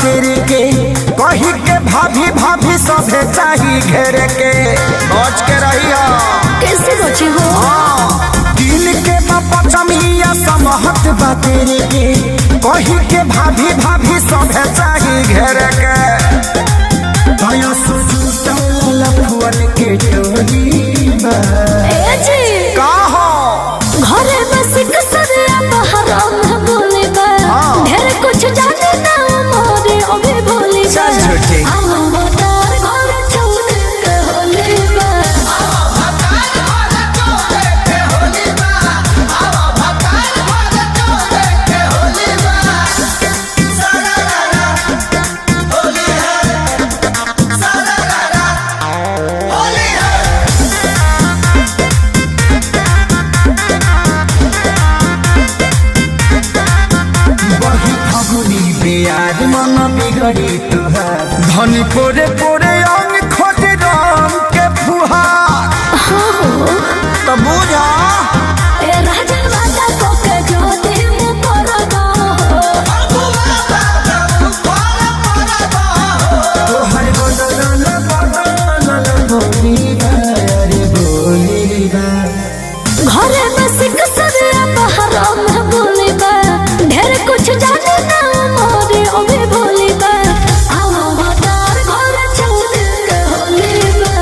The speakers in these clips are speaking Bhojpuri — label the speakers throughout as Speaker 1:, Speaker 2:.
Speaker 1: तेरे के कही के भाभी भाभी सभे चाही घेर के बच के रही हो।
Speaker 2: कैसे बचे हो?
Speaker 1: दिल के पचमिया समहत बा तेरे के कही के भाभी भाभी सभे चाही घेर के भया लफुअन के टोली
Speaker 2: का
Speaker 1: हो
Speaker 2: घरे बस कसरिया बहरा में बोले बा ढेर कुछ जाने ना मोरे ओबे बोले बा हम बतार घर छोड़ के होले बा
Speaker 1: याद मन बिगड़ी तुहार धनी पोरे पोरे अंग खोज राम के फुहार तो बुझा
Speaker 2: ए राजा वादा को के जो दिल परदा
Speaker 1: तोहर बदल बोली रे बोली
Speaker 2: घरे बस कसरिया बहरा में बोले बा ढेर कुछ जाने ना मोरे ओबे बोले बा हम बतार घर छोड़ के होले बा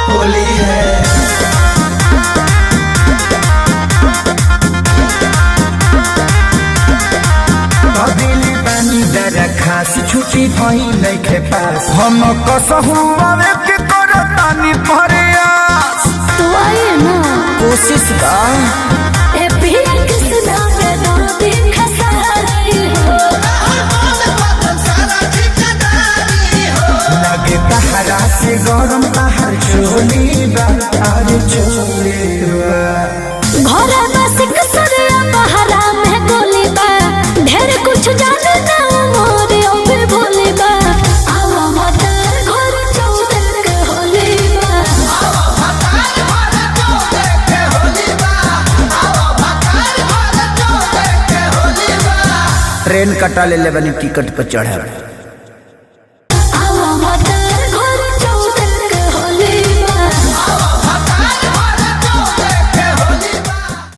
Speaker 1: होली है खास छुट्टी भई नइखे पास हम कसहु आवे के करतानी प्रयास
Speaker 2: तो आइए ना
Speaker 1: कोशिश का
Speaker 2: ए पिया किसना के दर्द खसारी हो
Speaker 1: लगे तहरा से गरम तहर चोली बा आज चोली बा
Speaker 2: घरे बस कसरिया बहरा में गोली बा ढेर कुछ जाने ना मोरे ओबे बोले बा हम बतार घर छोड़ के होले बा
Speaker 1: ट्रेन कटा ले बनी टिकट पर चढ़े।